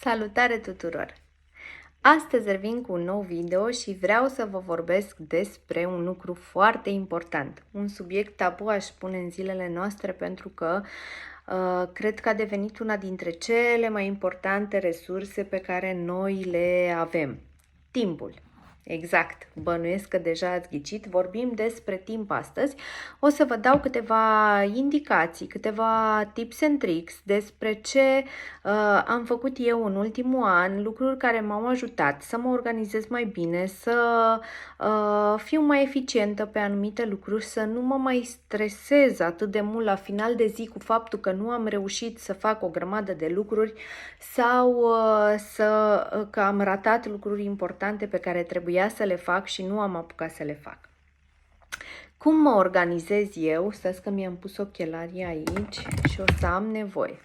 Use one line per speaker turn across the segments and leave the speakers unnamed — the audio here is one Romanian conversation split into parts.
Salutare tuturor! Astăzi revin cu un nou video și vreau să vă vorbesc despre un lucru foarte important. Un subiect tabu, aș spune, în zilele noastre, pentru că cred că a devenit una dintre cele mai importante resurse pe care noi le avem. Timpul. Exact, bănuiesc că deja ați ghicit, vorbim despre timp astăzi. O să vă dau câteva indicații, câteva tips and tricks despre ce am făcut eu în ultimul an, lucruri care m-au ajutat să mă organizez mai bine, să fiu mai eficientă pe anumite lucruri, să nu mă mai stresez atât de mult la final de zi cu faptul că nu am reușit să fac o grămadă de lucruri sau că am ratat lucruri importante pe care trebuia să le fac și nu am apucat să le fac. Cum mă organizez eu? Stați că mi-am pus ochelarii aici și o să am nevoie.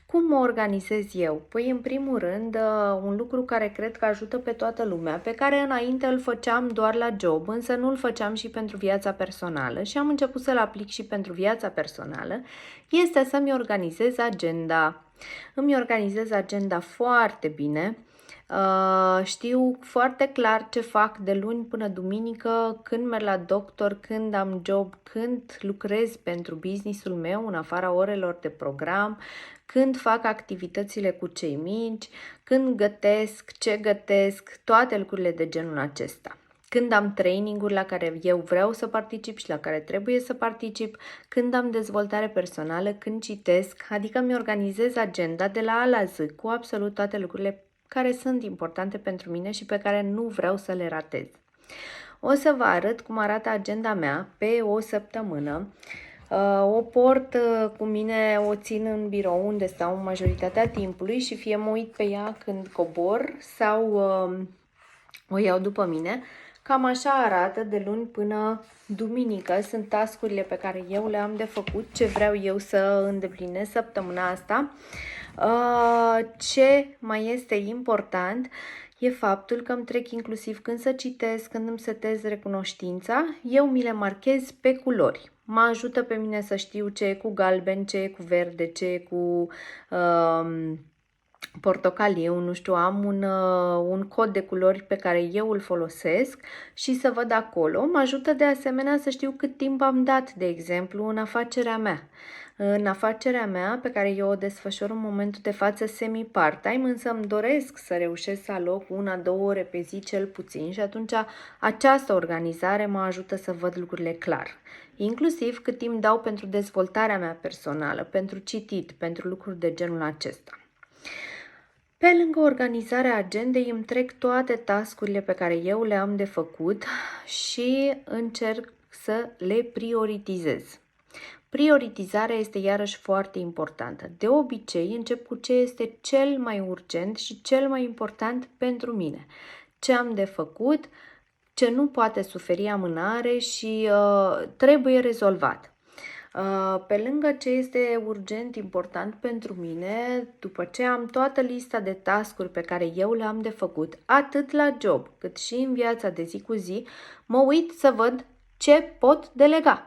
Cum mă organizez eu? Păi, în primul rând, un lucru care cred că ajută pe toată lumea, pe care înainte îl făceam doar la job, însă nu îl făceam și pentru viața personală și am început să-l aplic și pentru viața personală, este să-mi organizez agenda. Îmi organizez agenda foarte bine. Știu foarte clar ce fac de luni până duminică, când merg la doctor, când am job, când lucrez pentru businessul meu în afara orelor de program, când fac activitățile cu cei mici, când gătesc, ce gătesc, toate lucrurile de genul acesta. Când am training-uri la care eu vreau să particip și la care trebuie să particip, când am dezvoltare personală, când citesc, adică mi organizez agenda de la A la Z cu absolut toate lucrurile care sunt importante pentru mine și pe care nu vreau să le ratez. O să vă arăt cum arată agenda mea pe o săptămână. O port cu mine, o țin în birou unde stau majoritatea timpului și fie mă uit pe ea când cobor sau o iau după mine. Cam așa arată de luni până duminică. Sunt task-urile pe care eu le am de făcut, ce vreau eu să îndeplinesc săptămâna asta. Ce mai este important e faptul că îmi trec inclusiv când să citesc, când îmi setez recunoștința, eu mi le marchez pe culori. Mă ajută pe mine să știu ce e cu galben, ce e cu verde, ce e cu portocaliu, nu știu, am un cod de culori pe care eu îl folosesc și să văd acolo. Mă ajută de asemenea să știu cât timp am dat, de exemplu, în afacerea mea. În afacerea mea, pe care eu o desfășor în momentul de față semi-part-time, însă îmi doresc să reușesc să aloc 1-2 ore pe zi cel puțin și atunci această organizare mă ajută să văd lucrurile clar. Inclusiv cât timp dau pentru dezvoltarea mea personală, pentru citit, pentru lucruri de genul acesta. Pe lângă organizarea agendei îmi trec toate task-urile pe care eu le am de făcut și încerc să le prioritizez. Prioritizarea este iarăși foarte importantă. De obicei încep cu ce este cel mai urgent și cel mai important pentru mine. Ce am de făcut, ce nu poate suferi amânare și trebuie rezolvat. Pe lângă ce este urgent, important pentru mine, după ce am toată lista de task-uri pe care eu le am de făcut, atât la job cât și în viața de zi cu zi, mă uit să văd ce pot delega.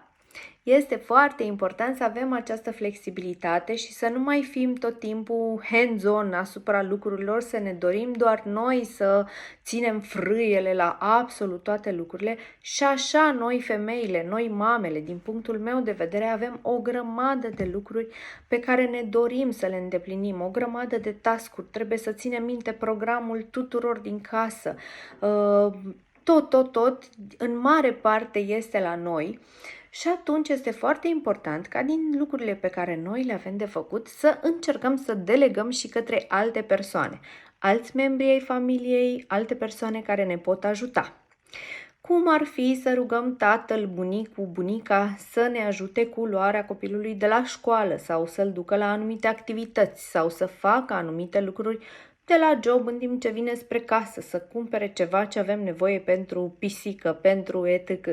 Este foarte important să avem această flexibilitate și să nu mai fim tot timpul hands-on asupra lucrurilor, să ne dorim doar noi să ținem frâiele la absolut toate lucrurile și așa noi femeile, noi mamele, din punctul meu de vedere, avem o grămadă de lucruri pe care ne dorim să le îndeplinim, o grămadă de task-uri, trebuie să ținem minte programul tuturor din casă, tot, în mare parte este la noi. Și atunci este foarte important ca din lucrurile pe care noi le avem de făcut să încercăm să delegăm și către alte persoane, alți membri ai familiei, alte persoane care ne pot ajuta. Cum ar fi să rugăm tatăl, bunicul, bunica să ne ajute cu luarea copilului de la școală sau să-l ducă la anumite activități sau să facă anumite lucruri de la job în timp ce vine spre casă, să cumpere ceva ce avem nevoie pentru pisică, pentru etc.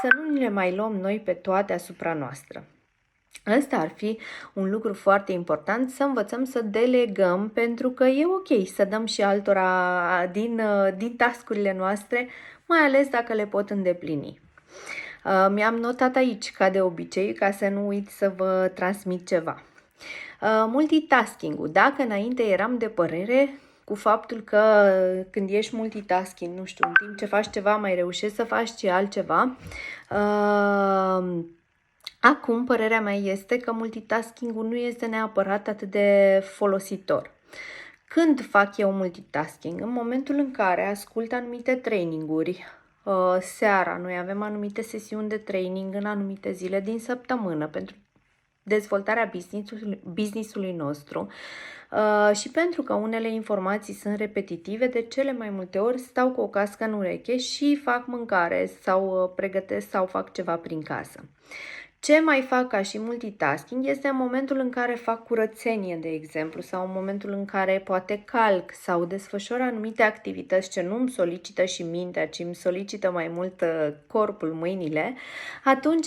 Să nu le mai luăm noi pe toate asupra noastră. Ăsta ar fi un lucru foarte important, să învățăm să delegăm, pentru că e ok să dăm și altora din task-urile noastre, mai ales dacă le pot îndeplini. Mi-am notat aici, ca de obicei, ca să nu uit să vă transmit ceva. Multitasking-ul. Dacă înainte eram de părere cu faptul că când ești multitasking, nu știu, în timp ce faci ceva mai reușești să faci și altceva, acum părerea mea este că multitasking-ul nu este neapărat atât de folositor. Când fac eu multitasking? În momentul în care ascult anumite traininguri, seara, noi avem anumite sesiuni de training în anumite zile din săptămână pentru dezvoltarea business-ului nostru și pentru că unele informații sunt repetitive, de cele mai multe ori stau cu o cască în ureche și fac mâncare sau pregătesc sau fac ceva prin casă. Ce mai fac ca și multitasking este în momentul în care fac curățenie, de exemplu, sau în momentul în care poate calc sau desfășor anumite activități ce nu îmi solicită și mintea, ci îmi solicită mai mult corpul, mâinile, atunci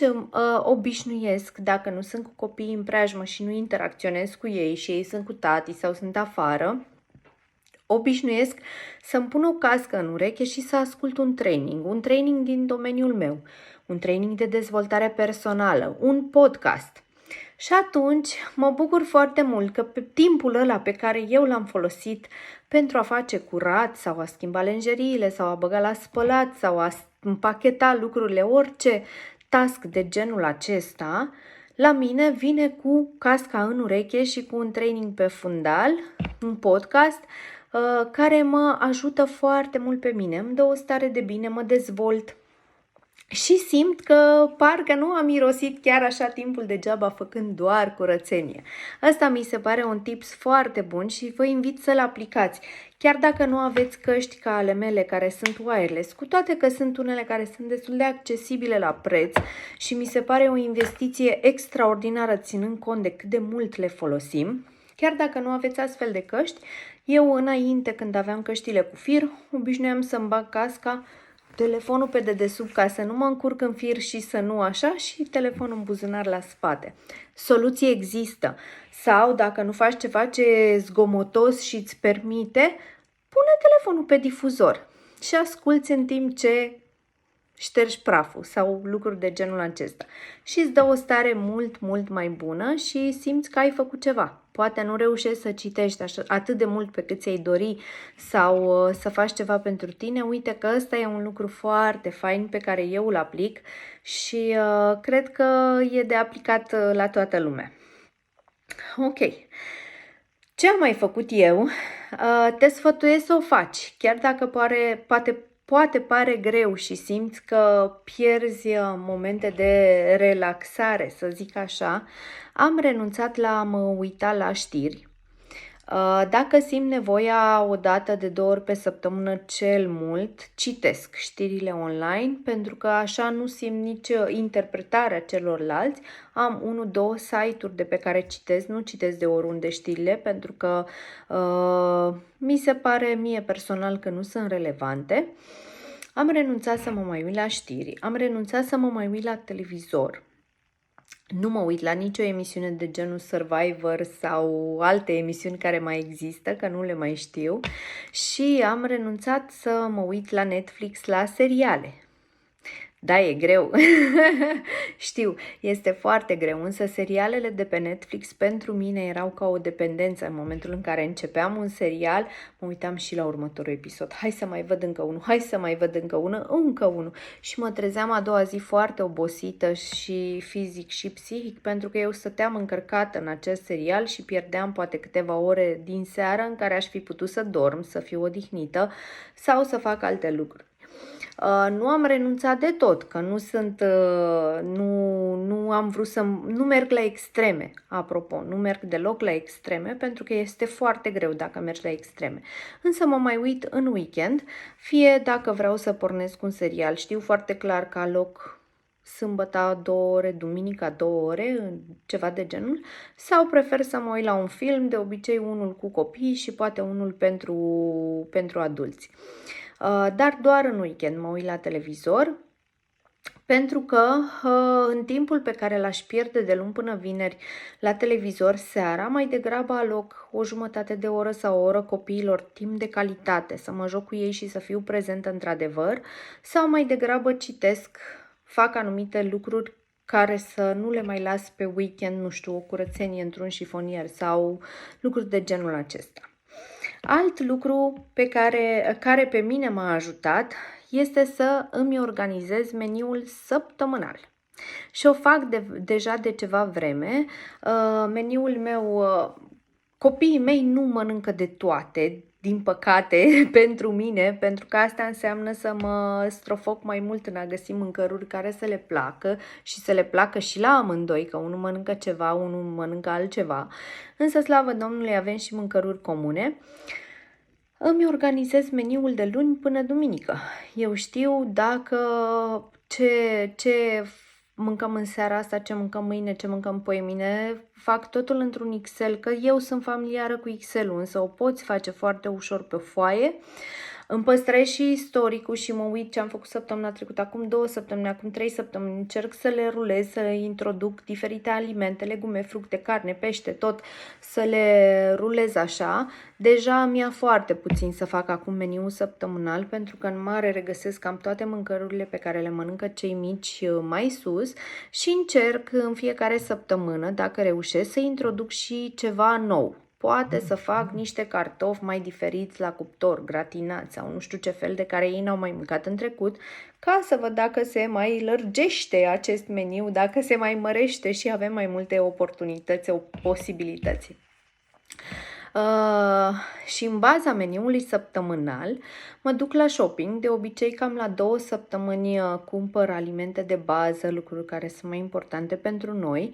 obișnuiesc, dacă nu sunt cu copiii în preajmă și nu interacționez cu ei și ei sunt cu tati sau sunt afară, obișnuiesc să-mi pun o cască în ureche și să ascult un training din domeniul meu, un training de dezvoltare personală, un podcast. Și atunci mă bucur foarte mult că pe timpul ăla pe care eu l-am folosit pentru a face curat sau a schimba lenjeriile sau a băga la spălat sau a împacheta lucrurile, orice task de genul acesta, la mine vine cu casca în ureche și cu un training pe fundal, un podcast, care mă ajută foarte mult pe mine, îmi dă o stare de bine, mă dezvolt și simt că parcă nu am irosit chiar așa timpul degeaba făcând doar curățenie. Asta mi se pare un tips foarte bun și vă invit să-l aplicați. Chiar dacă nu aveți căști ca ale mele care sunt wireless, cu toate că sunt unele care sunt destul de accesibile la preț și mi se pare o investiție extraordinară ținând cont de cât de mult le folosim, chiar dacă nu aveți astfel de căști, eu înainte când aveam căștile cu fir, obișnuiam să-mi bag casca, telefonul pe dedesubt ca să nu mă încurc în fir și să nu așa și telefonul în buzunar la spate. Soluții există. Sau dacă nu faci ceva ce zgomotos și îți permite, pune telefonul pe difuzor și asculți în timp ce ștergi praful sau lucruri de genul acesta. Și îți dă o stare mult, mult mai bună și simți că ai făcut ceva. Poate nu reușești să citești atât de mult pe cât ți-ai dori sau să faci ceva pentru tine. Uite că ăsta e un lucru foarte fain pe care eu îl aplic și cred că e de aplicat la toată lumea. Ok. Ce am mai făcut eu? Te sfătuiesc să o faci, chiar dacă poate pare greu și simți că pierzi momente de relaxare, să zic așa, am renunțat la a mă uita la știri. Dacă simt nevoia o dată de 2 ori pe săptămână cel mult, citesc știrile online pentru că așa nu simt nici interpretarea celorlalți. Am 1-2 site-uri de pe care citesc, nu citesc de oriunde știrile pentru că mi se pare mie personal că nu sunt relevante. Am renunțat să mă mai uit la știri, am renunțat să mă mai uit la televizor. Nu mă uit la nicio emisiune de genul Survivor sau alte emisiuni care mai există, că nu le mai știu, și am renunțat să mă uit la Netflix la seriale. Da, e greu. Știu, este foarte greu, însă serialele de pe Netflix pentru mine erau ca o dependență. În momentul în care începeam un serial, mă uitam și la următorul episod. Hai să mai văd încă unul, hai să mai văd încă unul. Și mă trezeam a doua zi foarte obosită și fizic și psihic, pentru că eu stăteam încărcată în acest serial și pierdeam poate câteva ore din seară în care aș fi putut să dorm, să fiu odihnită sau să fac alte lucruri. Nu am renunțat de tot, că nu am vrut nu merg la extreme, apropo, nu merg deloc la extreme, pentru că este foarte greu dacă mergi la extreme. Însă mă mai uit în weekend, fie dacă vreau să pornesc un serial, știu foarte clar că aloc sâmbătă 2 ore, duminica 2 ore, ceva de genul, sau prefer să mă uit la un film, de obicei unul cu copii și poate unul pentru adulți. Dar doar în weekend mă uit la televizor, pentru că în timpul pe care l-aș pierde de luni până vineri la televizor seara, mai degrabă aloc o jumătate de oră sau o oră copiilor timp de calitate, să mă joc cu ei și să fiu prezentă într-adevăr, sau mai degrabă citesc, fac anumite lucruri care să nu le mai las pe weekend, nu știu, o curățenie într-un șifonier sau lucruri de genul acesta. Alt lucru care pe mine m-a ajutat este să îmi organizez meniul săptămânal. Și o fac deja de ceva vreme. Meniul meu, copiii mei nu mănâncă de toate, din păcate, pentru mine, pentru că asta înseamnă să mă strofoc mai mult în a găsi mâncăruri care să le placă și să le placă și la amândoi, că unul mănâncă ceva, unul mănâncă altceva. Însă, slavă Domnului, avem și mâncăruri comune. Îmi organizez meniul de luni până duminică. Eu știu dacă ce mâncăm în seara asta, ce mâncăm mâine, ce mâncăm poimine, fac totul într-un Excel, că eu sunt familiară cu Excel-ul, însă o poți face foarte ușor pe foaie. Îmi păstrez și istoricul și mă uit ce am făcut săptămâna trecută, acum 2 săptămâni, acum 3 săptămâni, încerc să le rulez, să introduc diferite alimente, legume, fructe, carne, pește, tot, să le rulez așa. Deja mi-a foarte puțin să fac acum meniul săptămânal, pentru că în mare regăsesc cam toate mâncărurile pe care le mănâncă cei mici mai sus și încerc în fiecare săptămână, dacă reușesc, să introduc și ceva nou. Poate să fac niște cartofi mai diferiți la cuptor, gratinați sau nu știu ce fel de care ei n-au mai mâncat în trecut, ca să văd dacă se mai lărgește acest meniu, dacă se mai mărește și avem mai multe oportunități, posibilități. Și în baza meniului săptămânal mă duc la shopping, de obicei cam la 2 săptămâni cumpăr alimente de bază, lucruri care sunt mai importante pentru noi.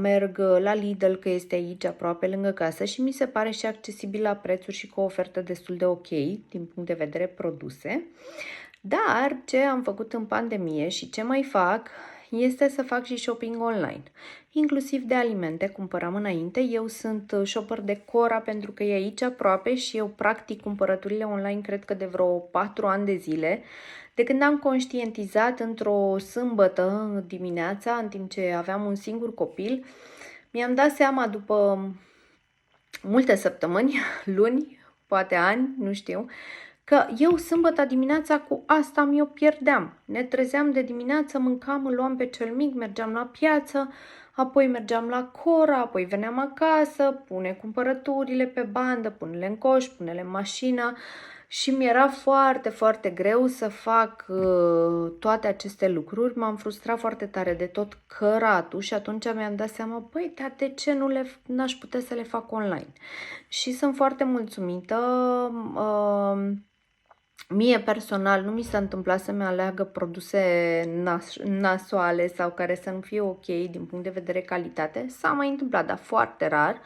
Merg la Lidl, că este aici aproape lângă casă și mi se pare și accesibil la prețuri și cu o ofertă destul de ok din punct de vedere produse. Dar ce am făcut în pandemie și ce mai fac este să fac și shopping online, inclusiv de alimente, cumpăram înainte. Eu sunt shopper de Cora pentru că e aici aproape și eu practic cumpărăturile online cred că de vreo 4 ani de zile, de când am conștientizat într-o sâmbătă dimineața, în timp ce aveam un singur copil, mi-am dat seama după multe săptămâni, luni, poate ani, nu știu, că eu sâmbătă dimineața cu asta mi-o pierdeam. Ne trezeam de dimineață, mâncam, îl luam pe cel mic, mergeam la piață, apoi mergeam la Cora, apoi veneam acasă, pune cumpărăturile pe bandă, pune-le în coș, pune-le în mașină și mi-era foarte, foarte greu să fac toate aceste lucruri. M-am frustrat foarte tare de tot căratul și atunci mi-am dat seama, băi, dar de ce n-aș putea să le fac online? Și sunt foarte mulțumită. Mie personal nu mi s-a întâmplat să-mi aleagă produse nasoale sau care să nu fie ok din punct de vedere calitate. S-a mai întâmplat, dar foarte rar.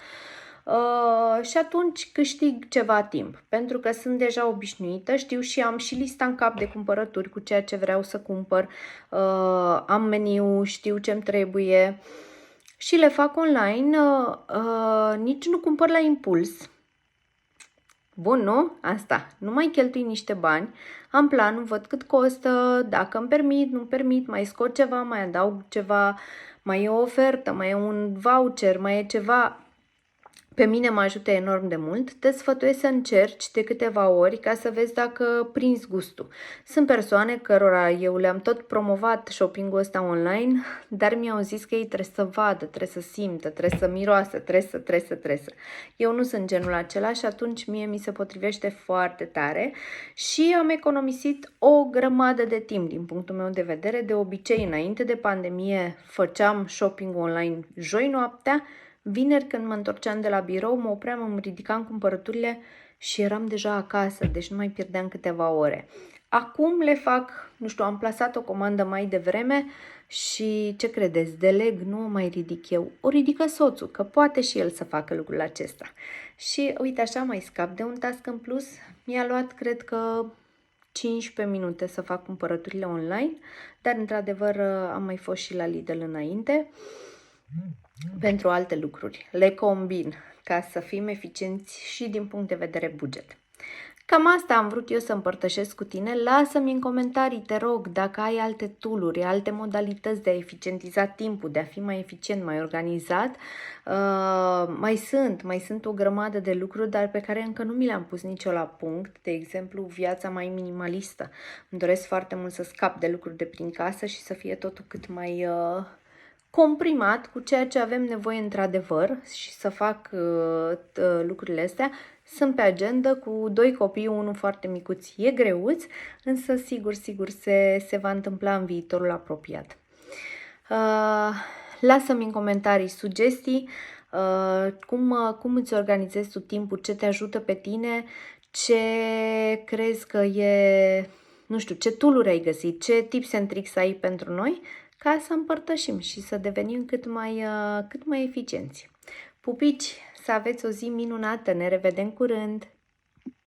Și atunci câștig ceva timp, pentru că sunt deja obișnuită, știu și am și lista în cap de cumpărături cu ceea ce vreau să cumpăr, am meniu, știu ce-mi trebuie și le fac online, nici nu cumpăr la impuls. Bun, nu? Asta. Nu mai cheltui niște bani, am planul, văd cât costă, dacă îmi permit, nu-mi permit, mai scot ceva, mai adaug ceva, mai e o ofertă, mai e un voucher, mai e ceva. Pe mine mă ajută enorm de mult. Te sfătuiesc să încerci de câteva ori ca să vezi dacă prinzi gustul. Sunt persoane cărora eu le-am tot promovat shopping-ul ăsta online, dar mi-au zis că ei trebuie să vadă, trebuie să simtă, trebuie să miroasă, trebuie să. Eu nu sunt genul acela și atunci mie mi se potrivește foarte tare și am economisit o grămadă de timp din punctul meu de vedere. De obicei, înainte de pandemie, făceam shopping online joi noaptea. Vineri, când mă întorceam de la birou, mă opream, îmi ridicam cumpărăturile și eram deja acasă, deci nu mai pierdeam câteva ore. Acum le fac, nu știu, am plasat o comandă mai devreme și ce credeți, deleg, nu o mai ridic eu, o ridică soțul, că poate și el să facă lucrul acesta. Și uite așa mai scap de un task în plus, mi-a luat cred că 15 minute să fac cumpărăturile online, dar într-adevăr am mai fost și la Lidl înainte pentru alte lucruri. Le combin ca să fim eficienți și din punct de vedere buget. Cam asta am vrut eu să împărtășesc cu tine. Lasă-mi în comentarii, te rog, dacă ai alte tool-uri, alte modalități de a eficientiza timpul, de a fi mai eficient, mai organizat. Mai sunt o grămadă de lucruri, dar pe care încă nu mi le-am pus nicio la punct. De exemplu, viața mai minimalistă. Îmi doresc foarte mult să scap de lucruri de prin casă și să fie totul cât mai comprimat cu ceea ce avem nevoie într-adevăr și să fac lucrurile astea. Sunt pe agenda cu 2 copii, unul foarte micuț, e greuț, însă sigur se va întâmpla în viitorul apropiat. Lasă-mi în comentarii sugestii, cum îți organizezi tu timpul, ce te ajută pe tine, ce crezi că e, nu știu, ce tool-uri ai găsit, ce tips and tricks ai pentru noi, ca să împărtășim și să devenim cât mai eficienți. Pupici, să aveți o zi minunată, ne revedem curând!